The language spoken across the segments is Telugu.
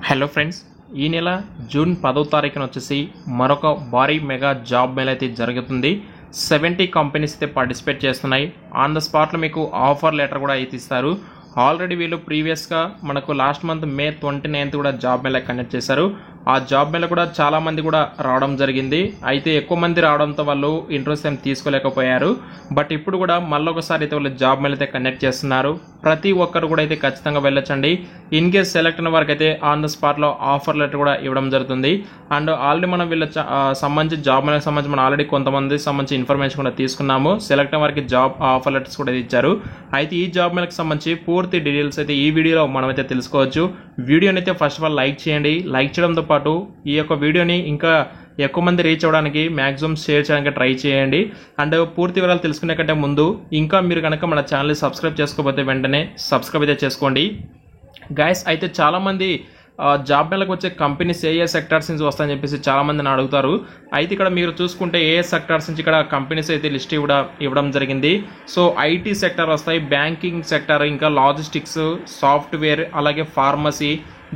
హలో ఫ్రెండ్స్, ఈ నెల జూన్ 10వ తారీఖున వచ్చేసి మరొక భారీ మెగా జాబ్ మేళ అయితే జరుగుతుంది. 70 కంపెనీస్ అయితే పార్టిసిపేట్ చేస్తున్నాయి. ఆన్ ద స్పాట్లో మీకు ఆఫర్ లెటర్ కూడా అయితే ఇస్తారు. ఆల్రెడీ వీళ్ళు ప్రీవియస్గా మనకు లాస్ట్ మంత్ మే 29th కూడా జాబ్ మేళ కండక్ట్ చేశారు. ఆ జాబ్ మేళ కూడా చాలా మంది కూడా రావడం జరిగింది. అయితే ఎక్కువ మంది రావడంతో వాళ్ళు ఇంట్రెస్ట్ ఏం తీసుకోలేకపోయారు. బట్ ఇప్పుడు కూడా మళ్ళొకసారి అయితే వాళ్ళు జాబ్ మేళ అయితే కండక్ట్ చేస్తున్నారు. ప్రతి ఒక్కరు కూడా అయితే ఖచ్చితంగా వెళ్ళొచ్చండి. ఇన్ కేస్ సెలెక్ట్ అయిన వారికి అయితే ఆన్ ద స్పాట్లో ఆఫర్ లెటర్ కూడా ఇవ్వడం జరుగుతుంది. అండ్ ఆల్రెడీ మనం వీళ్ళ సంబంధించి జాబ్ మేళకు సంబంధించి మనం ఆల్రెడీ కొంతమంది సంబంధించి ఇన్ఫర్మేషన్ కూడా తీసుకున్నాము. సెలెక్ట్ అయిన వారికి జాబ్ ఆఫర్ లెటర్స్ కూడా ఇచ్చారు. అయితే ఈ జాబ్ మేళకు సంబంధించి పూర్తి డీటెయిల్స్ అయితే ఈ వీడియోలో మనమైతే తెలుసుకోవచ్చు. వీడియోని అయితే ఫస్ట్ ఆఫ్ ఆల్ లైక్ చేయండి. లైక్ చేయడంతో పాటు ఈ యొక్క వీడియోని ఇంకా ఎక్కువ మంది రీచ్ అవ్వడానికి మ్యాక్సిమం షేర్ చేయడానికి ట్రై చేయండి. అండ్ పూర్తి వివరాలు తెలుసుకునే కంటే ముందు ఇంకా మీరు కనుక మన ఛానల్ని సబ్స్క్రైబ్ చేసుకోకపోతే వెంటనే సబ్స్క్రైబ్ అయితే చేసుకోండి. గైస్, అయితే చాలామంది జాబ్ మేళకు వచ్చే కంపెనీస్ ఏ సెక్టార్స్ నుంచి వస్తాయని చెప్పేసి చాలామందిని అడుగుతారు. అయితే ఇక్కడ మీరు చూసుకుంటే ఏ సెక్టార్స్ నుంచి ఇక్కడ కంపెనీస్ అయితే లిస్ట్ ఇవ్వడం జరిగింది. సో ఐటీ సెక్టార్ వస్తాయి, బ్యాంకింగ్ సెక్టార్, ఇంకా లాజిస్టిక్స్, సాఫ్ట్వేర్, అలాగే pharmacy,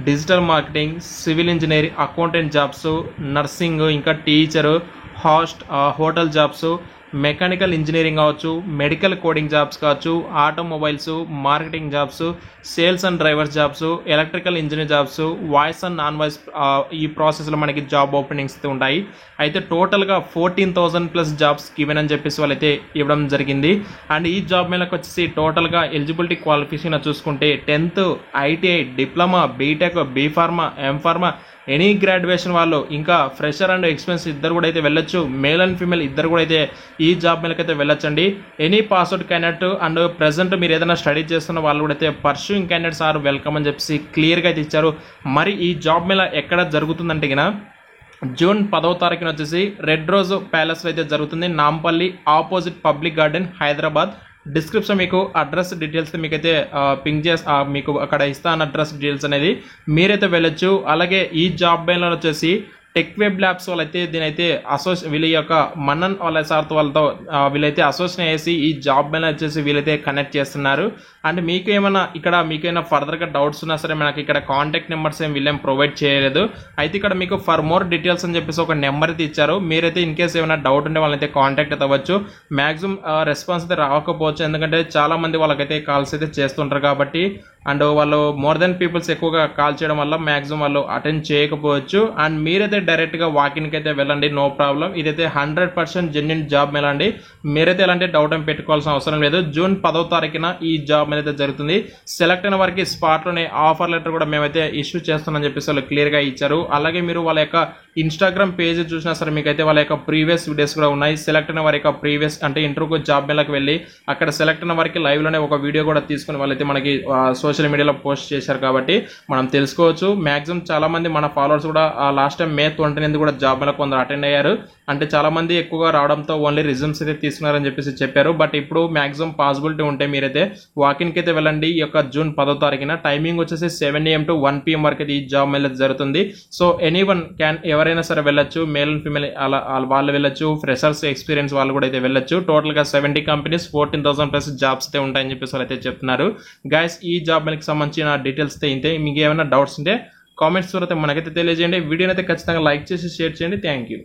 digital marketing, civil engineering, accountant jobs, nursing, ఇంకా teacher, hotel jobs, mechanical engineering కావచ్చు, మెడికల్ కోడింగ్ జాబ్స్ కావచ్చు, automobiles, marketing jobs, sales and drivers jobs, electrical engineer jobs, voice and non voice ఈ ప్రాసెస్లో మనకి జాబ్ ఓపెనింగ్స్ అయితే ఉంటాయి. అయితే టోటల్గా 14,000+ జాబ్స్ గివెన్ అని చెప్పేసి వాళ్ళైతే ఇవ్వడం జరిగింది. అండ్ ఈ జాబ్ మేళకు వచ్చేసి టోటల్గా ఎలిజిబిలిటీ క్వాలిఫికేషన్ చూసుకుంటే 10th, ITI, diploma, BTech, BPharma, MPharma, any graduation వాళ్ళు, ఇంకా ఫ్రెషర్ అండ్ ఎక్స్పీరియన్స్ ఇద్దరు కూడా అయితే వెళ్ళొచ్చు. మేల్ అండ్ ఫీమేల్ ఇద్దరు కూడా అయితే ఈ జాబ్ మేళకి అయితే వెళ్ళొచ్చండి. Any pass out candidate and present మీరు ఏదైనా స్టడీ చేస్తున్న వాళ్ళు కూడా అయితే పర్సూయింగ్ క్యాండిడేట్స్ ఆర్ వెల్కమ్ అని చెప్పేసి క్లియర్గా అయితే ఇచ్చారు. మరి ఈ జాబ్ మేళ ఎక్కడ జరుగుతుందంటే జూన్ 10వ తారీఖున వచ్చేసి రెడ్ రోజ్ ప్యాలెస్లో అయితే జరుగుతుంది. Nampally opposite public garden, Hyderabad. Description మీకు అడ్రస్ డీటెయిల్స్ మీకైతే పింక్ చేసి మీకు అక్కడ ఇస్తాను అడ్రస్ డీటెయిల్స్ అనేది మీరైతే వెళ్ళొచ్చు. అలాగే ఈ జాబ్ మేళలో వచ్చేసి టెక్ వెబ్ ల్యాబ్స్ వాళ్ళైతే దీనైతే వీళ్ళ యొక్క మన్నన్ వాళ్ళ సార్తో వాళ్ళతో వీళ్ళైతే అసోసియేషన్ చేసి ఈ జాబ్ మేళ వచ్చేసి వీళ్ళైతే కనెక్ట్ చేస్తున్నారు. అండ్ మీకు ఏమైనా ఫర్దర్గా డౌట్స్ ఉన్నా సరే మనకి ఇక్కడ కాంటాక్ట్ నెంబర్స్ వీళ్ళేం ప్రొవైడ్ చేయలేదు. అయితే ఇక్కడ మీకు ఫర్ మోర్ డీటెయిల్స్ అని చెప్పేసి ఒక నెంబర్ అయితే ఇచ్చారు. మీరైతే ఇన్ కేసు ఏమైనా డౌట్ ఉంటే వాళ్ళైతే కాంటాక్ట్ అయితే అవ్వచ్చు. మ్యాక్సిమం రెస్పాన్స్ అయితే రాకపోవచ్చు, ఎందుకంటే చాలా మంది వాళ్ళకైతే కాల్స్ అయితే చేస్తుంటారు కాబట్టి. అండ్ వాళ్ళు మోర్ దెన్ పీపుల్స్ ఎక్కువగా కాల్ చేయడం వల్ల మ్యాక్సిమం వాళ్ళు అటెండ్ చేయకపోవచ్చు. అండ్ మీరైతే డైరెక్ట్గా వాకిన్కి అయితే వెళ్ళండి, నో ప్రాబ్లం. ఇదైతే 100% జెన్యున్ జాబ్ మేళ అండి. మీరైతే ఎలాంటి డౌట్ ఏం పెట్టుకోవాల్సిన అవసరం లేదు. జూన్ 10వ తారీఖున ఈ జాబ్ మేళ అయితే జరుగుతుంది. సెలెక్ట్ అయిన వారికి స్పాట్లోనే ఆఫర్ లెటర్ కూడా మేమైతే ఇష్యూ చేస్తామని చెప్పేసి వాళ్ళు క్లియర్గా ఇచ్చారు. అలాగే మీరు వాళ్ళ యొక్క ఇన్స్టాగ్రామ్ పేజ్ చూసినా సరే మీకైతే వాళ్ళ యొక్క ప్రీవియస్ వీడియోస్ కూడా ఉన్నాయి. సెలెక్ట్ అయిన వారి యొక్క ప్రీవియస్ అంటే ఇంటర్వ్యూకి జాబ్ మేళకి వెళ్ళి అక్కడ సెలెక్ట్ అయిన వారికి లైవ్లోనే ఒక వీడియో కూడా తీసుకుని వాళ్ళైతే మనకి సోషల్ మీడియాలో పోస్ట్ చేశారు కాబట్టి మనం తెలుసుకోవచ్చు. మ్యాక్సిమం చాలా మంది మన ఫాలోవర్స్ కూడా లాస్ట్ టైం మే 29th కూడా జాబ్ మేళ కొందరు అటెండ్ అయ్యారు. అంటే చాలా మంది ఎక్కువగా రావడంతో ఓన్లీ రిజ్యూమ్స్ అయితే తీసుకున్నారని చెప్పేసి చెప్పారు. బట్ ఇప్పుడు మ్యాక్సిమం పాసిబిలిటీ ఉంటే మీరైతే వాకిన్కి అయితే వెళ్ళండి. ఈ యొక్క జూన్ 10వ తారీఖున టైమింగ్ వచ్చేసి 7 AM to 1 PM వరకు అయితే ఈ జాబ్ మేళ జరుగుతుంది. సో ఎనీవన్ ఎవరైనా సరే వెళ్ళొచ్చు, మేల్ అండ్ ఫీమేల్ అలా వాళ్ళు వెళ్ళొచ్చు, ఫ్రెషర్స్ ఎక్స్పీరియన్స్ వాళ్ళు కూడా అయితే వెళ్ళొచ్చు. టోటల్గా 70 కంపెనీస్ 14,000+ జాబ్స్ అయితే ఉంటాయని చెప్పేసి వాళ్ళు అయితే చెప్తున్నారు. గైస్, ఈ జాబ్ మేళకి సంబంధించిన డీటెయిల్స్ అయితే ఇంతే. మీకు ఏమైనా డౌట్స్ ఉంటే కామెంట్స్ ద్వారా మనకైతే తెలియజేయండి. వీడియోని అయితే ఖచ్చితంగా లైక్ చేసి షేర్ చేయండి. Thank you.